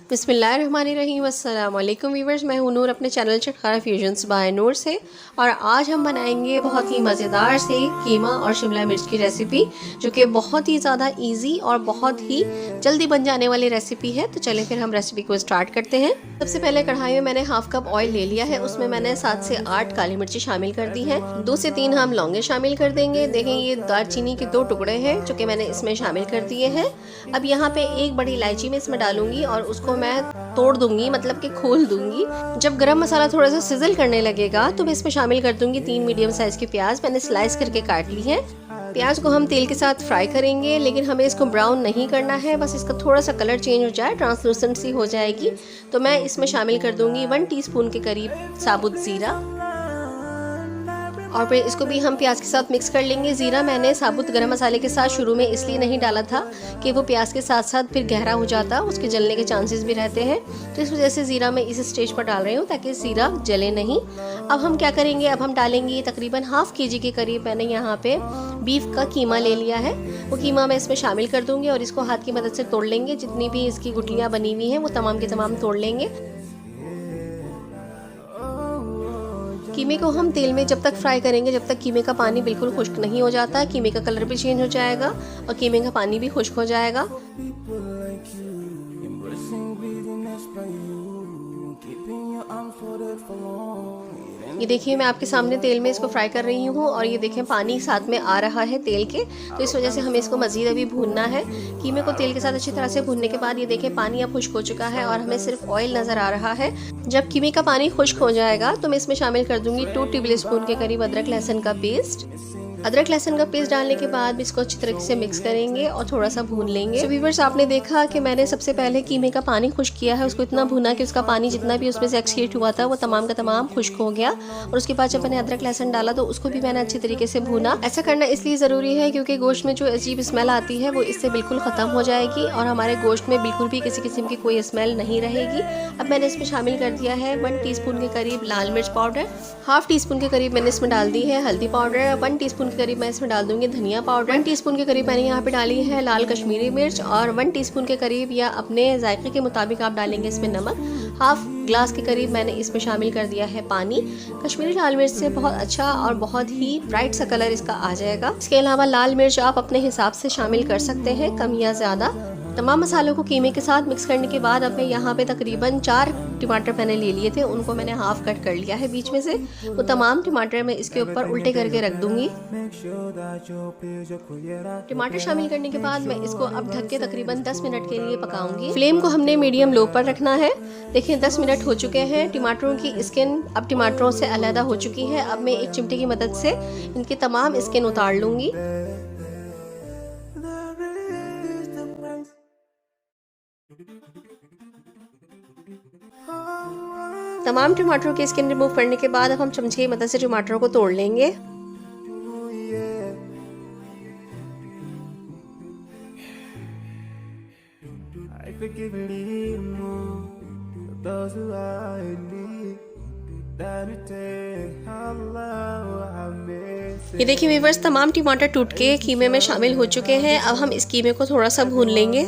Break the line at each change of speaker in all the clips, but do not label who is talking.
बिस्मिल्लाहिर्रहमानिर्रहीम। अस्सलाम वालेकुम व्यूवर्स, मैं हूं नूर अपने चैनल चटखारा फ्यूजन्स बाय नूर से। और आज हम बनाएंगे बहुत ही मज़ेदार से कीमा और शिमला मिर्च की रेसिपी, जो कि बहुत ही ज़्यादा इजी और बहुत ही जल्दी बन जाने वाली रेसिपी है। तो चलें फिर हम रेसिपी को स्टार्ट करते हैं। सबसे पहले कढ़ाई में मैंने हाफ कप ऑयल ले लिया है, उसमें मैंने 7 से 8 काली मिर्ची शामिल कर दी हैं। 2 से 3 हम लौंगे शामिल कर देंगे। देखें, ये दालचीनी के 2 टुकड़े हैं जो कि मैंने इसमें शामिल कर दिए हैं। अब यहाँ पे एक बड़ी इलायची में इसमें डालूंगी और उसको मैं तोड़ दूंगी, मतलब कि खोल दूंगी। जब गरम मसाला थोड़ा सा सिजल करने लगेगा तो मैं इसमें शामिल कर दूंगी 3 मीडियम साइज के प्याज, मैंने स्लाइस करके काट ली है। प्याज को हम तेल के साथ फ्राई करेंगे, लेकिन हमें इसको ब्राउन नहीं करना है, बस इसका थोड़ा सा कलर चेंज हो जाए, ट्रांसलूसेंट सी हो जाएगी। तो मैं इसमें शामिल कर दूंगी 1 टीस्पून के करीब साबुत ज़ीरा, और फिर इसको भी हम प्याज के साथ मिक्स कर लेंगे। ज़ीरा मैंने साबुत गरम मसाले के साथ शुरू में इसलिए नहीं डाला था कि वो प्याज के साथ साथ फिर गहरा हो जाता, उसके जलने के चांसेस भी रहते हैं। तो इस वजह से ज़ीरा मैं इस स्टेज पर डाल रही हूँ ताकि ज़ीरा जले नहीं। अब हम क्या करेंगे, अब हम डालेंगे तकरीबन हाफ केजी के करीब मैंने यहाँ पे बीफ का कीमा ले लिया है। वो कीमा मैं इसमें शामिल कर दूँगी और इसको हाथ की मदद से तोड़ लेंगे। जितनी भी इसकी गुठलियाँ बनी हुई हैं वो तमाम के तमाम तोड़ लेंगे। कीमे को हम तेल में जब तक फ्राई करेंगे जब तक कीमे का पानी बिल्कुल खुश्क नहीं हो जाता। कीमे का कलर भी चेंज हो जाएगा और कीमे का पानी भी खुश्क हो जाएगा। ये देखिए, मैं आपके सामने तेल में इसको फ्राई कर रही हूँ और ये देखें पानी साथ में आ रहा है तेल के। तो इस वजह से हमें इसको मज़ीद अभी भूनना है। कीमे को तेल के साथ अच्छी तरह से भूनने के बाद ये देखें पानी अब खुश्क हो चुका है और हमें सिर्फ ऑयल नज़र आ रहा है। जब कीमे का पानी खुश्क हो जाएगा तो मैं इसमें शामिल कर दूंगी 2 टेबल स्पून के करीब अदरक लहसुन का पेस्ट। अदरक लहसुन का पेस्ट डालने के बाद भी इसको अच्छी तरीके से मिक्स करेंगे और थोड़ा सा भून लेंगे। तो व्यूअर्स, आपने देखा कि मैंने सबसे पहले कीमे का पानी खुश्क किया है, उसको इतना भूना कि उसका पानी जितना भी उसमें से एक्सक्रीट हुआ था वो तमाम का तमाम खुश्क हो गया। और उसके बाद जब मैंने अदरक लहसुन डाला तो उसको भी मैंने अच्छी तरीके से भूना। ऐसा करना इसलिए ज़रूरी है क्योंकि गोश्त में जो अजीब स्मेल आती है वो इससे बिल्कुल ख़त्म हो जाएगी और हमारे गोश्त में बिल्कुल भी किसी किस्म की कोई स्मेल नहीं रहेगी। अब मैंने इसमें शामिल कर दिया है 1 टीस्पून के करीब लाल मिर्च पाउडर, हाफ टीस्पून के करीब मैंने इसमें डाल दी है हल्दी पाउडर, 1 टीस्पून के करीब मैं इसमें डाल दूंगी धनिया पाउडर, 1 टीस्पून के करीब मैंने यहाँ पे डाली है लाल कश्मीरी मिर्च, और 1 टीस्पून के करीब या अपने जायके के मुताबिक आप डालेंगे इसमें नमक। हाफ ग्लास के करीब मैंने इसमें शामिल कर दिया है पानी। कश्मीरी लाल मिर्च से बहुत अच्छा और बहुत ही ब्राइट सा कलर इसका आ जाएगा। इसके अलावा लाल मिर्च आप अपने हिसाब से शामिल कर सकते हैं, कम या ज़्यादा। तमाम मसालों को कीमे के साथ मिक्स करने के बाद अब मैं यहाँ पे तकरीबन 4 टमाटर मैंने ले लिए थे, उनको मैंने हाफ कट कर लिया है बीच में से। तो तमाम टमाटर मैं इसके ऊपर उल्टे करके रख दूंगी। टमाटर शामिल करने के बाद मैं इसको अब ढक के तकरीबन 10 मिनट के लिए पकाऊंगी। फ्लेम को हमने मीडियम लो पर रखना है। देखिए 10 मिनट हो चुके हैं। टमाटरों की स्किन अब टमाटरों से अलहदा हो चुकी है। अब मैं एक चिमटे की मदद से इनकी तमाम स्किन उतार लूंगी। तमाम टमाटरों की स्किन रिमूव करने के बाद अब हम चमचे की मदद से टमाटरों को तोड़ लेंगे। ये देखिए व्यूअर्स, तमाम टमाटर टूट के कीमे में शामिल हो चुके हैं। अब हम इस कीमे को थोड़ा सा भून लेंगे।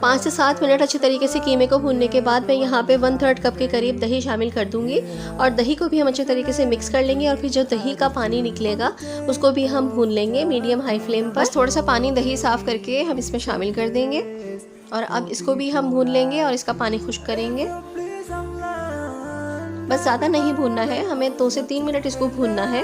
पाँच से 7 मिनट अच्छे तरीके से कीमे को भूनने के बाद मैं यहाँ पे 1/3 कप के करीब दही शामिल कर दूंगी और दही को भी हम अच्छे तरीके से मिक्स कर लेंगे। और फिर जो दही का पानी निकलेगा उसको भी हम भून लेंगे मीडियम हाई फ्लेम पर। थोड़ा सा पानी दही साफ करके हम इसमें शामिल कर देंगे और अब इसको भी हम भून लेंगे और इसका पानी खुश्क करेंगे। बस ज़्यादा नहीं भूनना है, हमें 2 से 3 मिनट इसको भूनना है।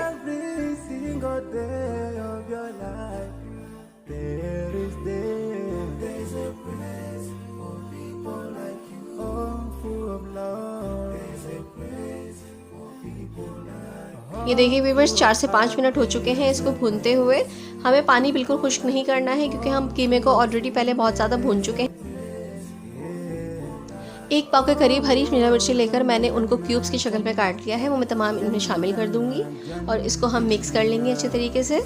ये देखिए व्यूअर्स, 4 से 5 मिनट हो चुके हैं इसको भूनते हुए। हमें पानी बिल्कुल खुश्क नहीं करना है क्योंकि हम कीमे को ऑलरेडी पहले बहुत ज़्यादा भून चुके हैं। 1 पाव के करीब हरी शिमला मिर्ची लेकर मैंने उनको क्यूब्स की शक्ल में काट लिया है, वो मैं तमाम इनमें शामिल कर दूंगी और इसको हम मिक्स कर लेंगे अच्छे तरीके से।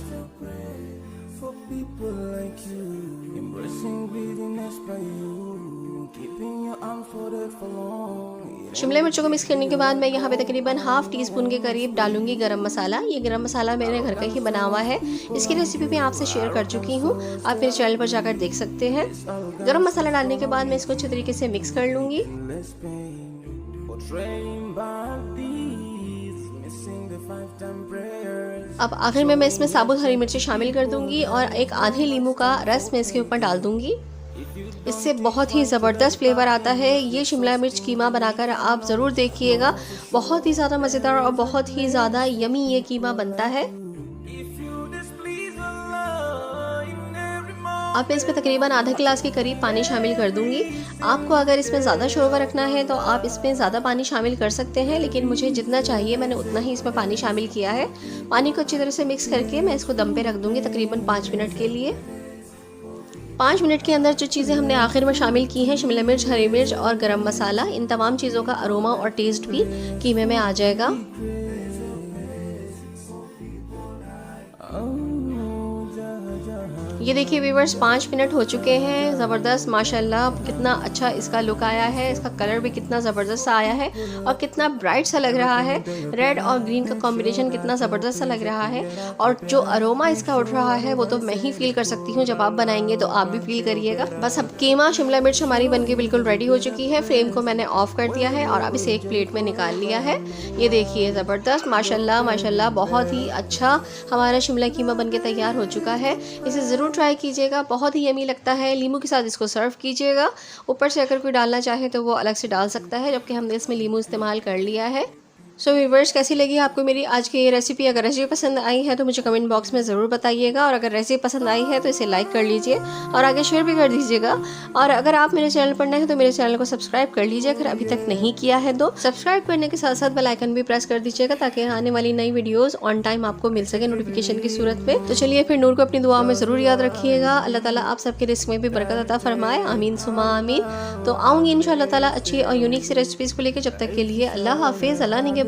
शिमला मिर्चों को मिक्स करने के बाद मैं यहाँ पे तकरीबन हाफ टी स्पून के करीब डालूंगी गरम मसाला। ये गरम मसाला मेरे घर का ही बना हुआ है। इसकी रेसिपी मैं आपसे शेयर कर चुकी हूँ, आप मेरे चैनल पर जाकर देख सकते हैं। गरम मसाला डालने के बाद मैं इसको अच्छे तरीके से मिक्स कर लूँगी। अब आखिर में मैं इसमें साबुत हरी मिर्ची शामिल कर दूंगी और एक आधे नींबू का रस मैं इसके ऊपर डाल दूंगी। इससे बहुत ही ज़बरदस्त फ्लेवर आता है। ये शिमला मिर्च कीमा बनाकर आप ज़रूर देखिएगा, बहुत ही ज़्यादा मज़ेदार और बहुत ही ज़्यादा यमी ये कीमा बनता है। अब मैं इसमें तकरीबन आधा गिलास के करीब पानी शामिल कर दूंगी। आपको अगर इसमें ज़्यादा शोरबा रखना है तो आप इसमें ज़्यादा पानी शामिल कर सकते हैं, लेकिन मुझे जितना चाहिए मैंने उतना ही इसमें पानी शामिल किया है। पानी को अच्छी तरह से मिक्स करके मैं इसको दम पे रख दूंगी तकरीबन 5 मिनट के लिए। 5 मिनट के अंदर जो चीज़ें हमने आखिर में शामिल की हैं, शिमला मिर्च, हरी मिर्च और गरम मसाला, इन तमाम चीज़ों का अरोमा और टेस्ट भी कीमे में आ जाएगा। ये देखिए व्यूअर्स, 5 मिनट हो चुके हैं। ज़बरदस्त माशाल्लाह कितना अच्छा इसका लुक आया है। इसका कलर भी कितना ज़बरदस्त सा आया है और कितना ब्राइट सा लग रहा है। रेड और ग्रीन का कॉम्बिनेशन कितना ज़बरदस्त सा लग रहा है और जो अरोमा इसका उठ रहा है वो तो मैं ही फील कर सकती हूँ। जब आप बनाएंगे तो आप भी फील करिएगा। बस अब कीमा शिमला मिर्च हमारी बनके बिल्कुल रेडी हो चुकी है। फ्लेम को मैंने ऑफ कर दिया है और अब इसे एक प्लेट में निकाल लिया है। ये देखिए ज़बरदस्त माशाल्लाह माशाल्लाह बहुत ही अच्छा हमारा शिमला कीमा बनके तैयार हो चुका है। इसे ज़रूर ट्राई कीजिएगा, बहुत ही यमी लगता है। लीमू के साथ इसको सर्व कीजिएगा। ऊपर से अगर कोई डालना चाहे तो वो अलग से डाल सकता है, जबकि हमने इसमें लीमू इस्तेमाल कर लिया है। सो व्यूअर्स, कैसी लगी आपको मेरी आज की ये रेसिपी? अगर रेसिपी पसंद आई है तो मुझे कमेंट बॉक्स में ज़रूर बताइएगा, और अगर रेसिपी पसंद आई है तो इसे लाइक कर लीजिए और आगे शेयर भी कर दीजिएगा। और अगर आप मेरे चैनल पर नए हैं तो मेरे चैनल को सब्सक्राइब कर लीजिए अगर अभी तक नहीं किया है तो। सब्सक्राइब करने के साथ साथ बेल आइकन भी प्रेस कर दीजिएगा ताकि आने वाली नई वीडियोज़ ऑन टाइम आपको मिल सके नोटिफिकेशन की सूरत में। तो चलिए फिर नूर को अपनी दुआ में ज़रूर याद रखिएगा। अल्लाह ताला आप सबके रिस्क में भी बरकत अता फरमाए, आमीन सुमा आमीन। तो आऊँगी इंशाअल्लाह ताला अच्छी और यूनिक सी रेसिपीज़ को लेकर। जब तक के लिए अल्लाह हाफिज़, अल्लाह निगहबान।